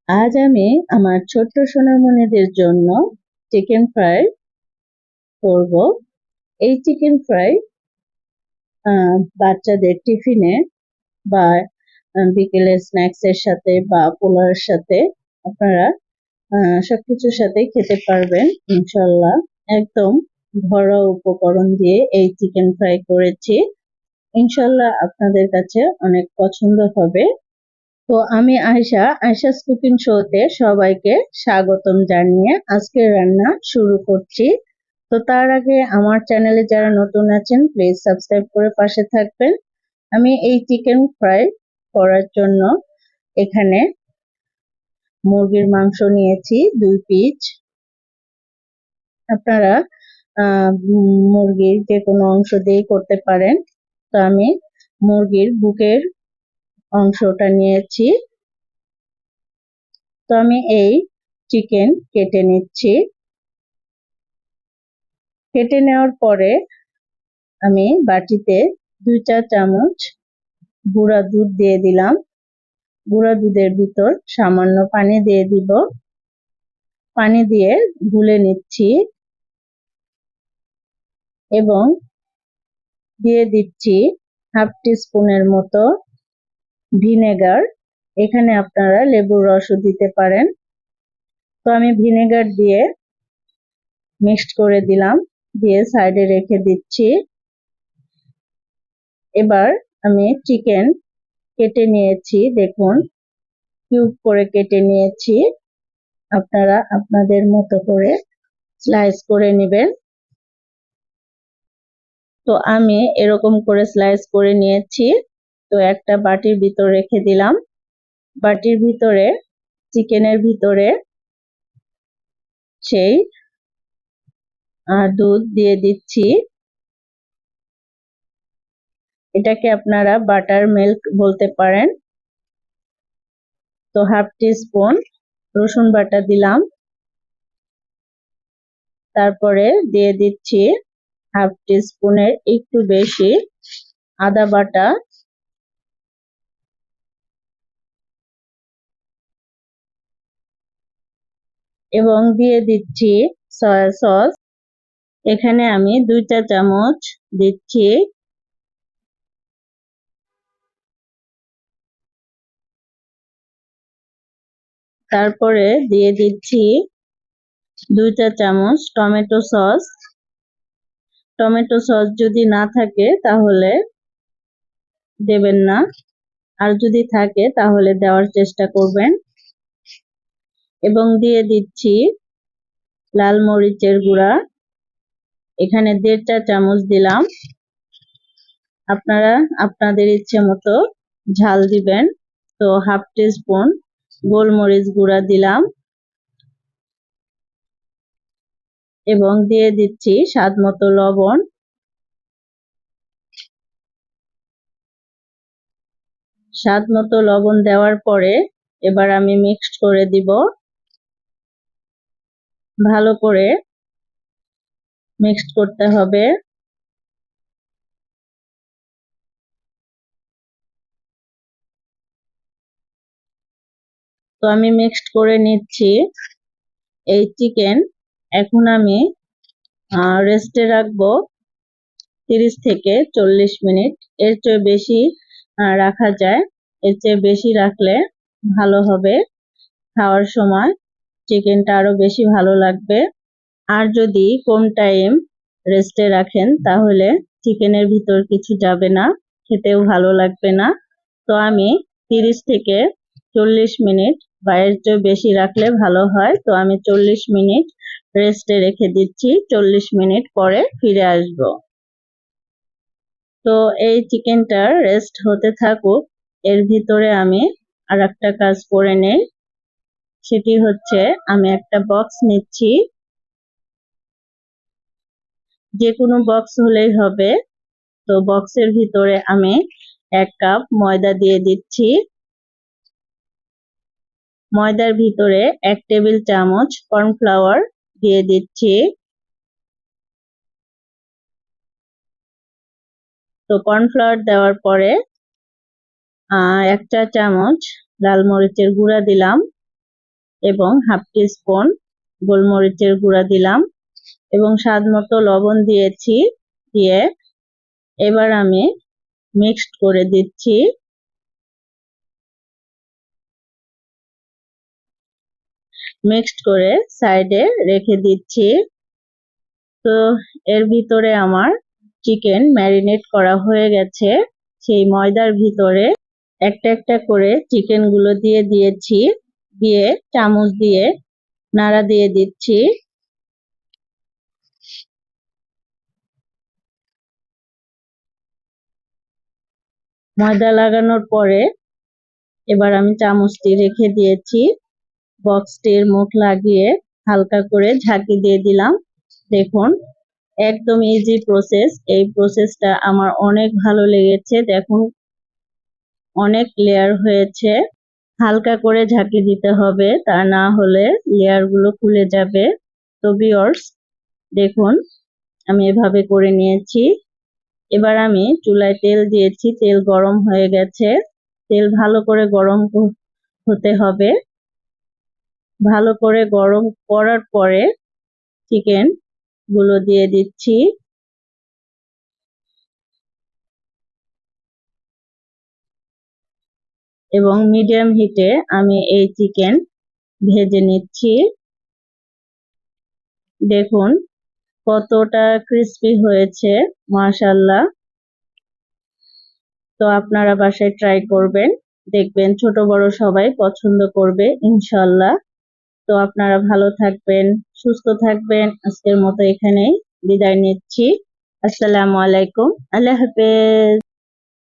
আজ আমি আমার ছোট্ট সোনামণিদের জন্য চিকেন ফ্রাই করব। এই চিকেন ফ্রাই বাচ্চাদের টিফিনে বা বিকেলের স্ন্যাক্স এর সাথে বা পোলাওয়ের সাথে আপনারা সবকিছুর সাথে খেতে পারবেন ইনশাল্লাহ। একদম ঘরোয়া উপকরণ দিয়ে এই চিকেন ফ্রাই করেছি। ইনশাল্লাহ আপনাদের কাছে অনেক পছন্দ হবে। তো আমি আয়শা's কুকিং শোতে সবাইকে স্বাগতম জানিয়ে আজকের রান্না শুরু করছি। তো তার আগে আমার চ্যানেলে যারা নতুন আছেন প্লিজ সাবস্ক্রাইব করে পাশে থাকবেন। আমি এই চিকেন ফ্রাই করার জন্য এখানে মুরগির মাংস নিয়েছি 2 পিস। আপনারা মুরগির যে কোনো অংশ দিয়ে করতে পারেন। তো আমি মুরগির বুকের অংশটা নিয়েছি। তো আমি এই চিকেন কেটে নিচ্ছি। কেটে নেওয়ার পরে আমি বাটিতে 2 চা চামচ গুঁড়া দুধ দিয়ে দিলাম। গুঁড়া দুধের ভিতর সামান্য পানি দিয়ে দিব। পানি দিয়ে গুলে নিচ্ছি এবং দিয়ে দিচ্ছি হাফ টিস্পুনের মতো ভিনেগার। এখানে আপনারা লেবুর রসও দিতে পারেন। তো আমি ভিনেগার দিয়ে মিক্সড করে দিলাম, দিয়ে সাইডে রেখে দিচ্ছি। এবার আমি চিকেন কেটে নিয়েছি, দেখুন কিউব করে কেটে নিয়েছি। আপনারা আপনাদের মতো করে স্লাইস করে নেবেন। তো আমি এরকম করে স্লাইস করে নিয়েছি। তো একটা বাটির ভিতর রেখে দিলাম। বাটির ভিতরে চিকেনের ভিতরে সেই দুধ দিয়ে দিচ্ছি। এটাকে আপনারা বাটার মিল্ক বলতে পারেন। তো হাফ টিস্পুন রসুন বাটা দিলাম। তারপরে দিয়ে দিচ্ছি হাফ টিস্পুনের একটু বেশি আদা বাটা এবং দিয়ে দিচ্ছি সয়া সস। এখানে আমি 2 চা চামচ দিচ্ছি। তারপরে দিয়ে দিচ্ছি 2 চা চামচ টমেটো সস। টমেটো সস যদি না থাকে তাহলে দেবেন না, আর যদি থাকে তাহলে দেওয়ার চেষ্টা করবেন। এবং দিয়ে দিচ্ছি লাল মরিচের গুঁড়া। এখানে 1.5 চা চামচ দিলাম। আপনারা আপনাদের ইচ্ছে মতো ঝাল দিবেন। তো হাফ টিস্পুন গোলমরিচ গুঁড়া দিলাম এবং দিয়ে দিচ্ছি স্বাদ মতো লবণ। স্বাদ মতো লবণ দেওয়ার পরে এবার আমি মিক্সড করে দিব। ভালো করে মিক্সড করতে হবে। তো আমি মিক্সড করে নিচ্ছি এই চিকেন। এখন আমি রেস্টে রাখবো 30 থেকে 40 মিনিট। এর চেয়ে বেশি রাখা যায়। এর চেয়ে বেশি রাখলে ভালো হবে, খাওয়ার সময় চিকেনটা আরো বেশি ভালো লাগবে। আর যদি কম টাইম রেস্টে রাখেন তাহলে চিকেনের ভিতর কিছু যাবে না, খেতেও ভালো লাগবে না। তো আমি 30 থেকে 40 মিনিট বা এর চেয়ে বেশি রাখলে ভালো হয়। তো আমি 40 মিনিট রেস্টে রেখে দিচ্ছি। 40 মিনিট পরে ফিরে আসব। তো এই চিকেনটা রেস্ট হতে থাকুক, এর ভিতরে আমি আর একটা কাজ করে নেই। সেটি হচ্ছে আমি একটা বক্স নিচ্ছি, যে কোনো বক্স হলেই হবে। তো বক্সের ভিতরে আমি 1 কাপ ময়দা দিয়ে দিচ্ছি। ময়দার ভিতরে 1 টেবিল চামচ কর্নফ্লাওয়ার দিয়ে দিচ্ছি। তো কর্নফ্লাওয়ার দেওয়ার পরে 1 চা চামচ লাল মরিচের গুঁড়া দিলাম এবং হাফ টিস্পুন গোলমরিচের গুঁড়া দিলাম এবং স্বাদ মতো লবণ দিয়েছি। দিয়ে এবার আমি মিক্সড করে দিচ্ছি। মিক্সড করে সাইডে রেখে দিচ্ছি। তো এর ভিতরে আমার চিকেন ম্যারিনেট করা হয়ে গেছে। সেই ময়দার ভিতরে একটা একটা করে চিকেন গুলো দিয়ে দিয়েছি। দিয়ে চামচ দিয়ে নাড়া দিয়ে দিচ্ছি। ময়দা লাগানোর পরে এবার আমি চামচটি রেখে দিয়েছি। বক্সটির মুখ লাগিয়ে হালকা করে ঝাঁকি দিয়ে দিলাম। দেখুন, একদম ইজি প্রসেস। এই প্রসেসটা আমার অনেক ভালো লেগেছে। দেখুন, অনেক লেয়ার হয়েছে। হালকা করে ঝাঁকি দিতে হবে, তা না হলে লেয়ার গুলো খুলে যাবে। তো ভিউয়ার্স, দেখুন আমি এভাবে করে নিয়েছি। এবার আমি চুলায় তেল দিয়েছি, তেল গরম হয়ে গেছে। তেল ভালো করে গরম হতে হবে। ভালো করে গরম করার পরে চিকেন গুলো দিয়ে দিচ্ছি এবং মিডিয়াম হিটে আমি এই চিকেন ভেজে নিচ্ছি। দেখুন কতটা ক্রিস্পি হয়েছে, মাশাআল্লাহ। তো আপনারা বাসায় ট্রাই করবেন, দেখবেন ছোট বড় সবাই পছন্দ করবে ইনশাআল্লাহ। তো আপনারা ভালো থাকবেন, সুস্থ থাকবেন। আজকের মতো এখানেই বিদায় নিচ্ছি। আসসালামু আলাইকুম, আল্লাহ হাফেজ।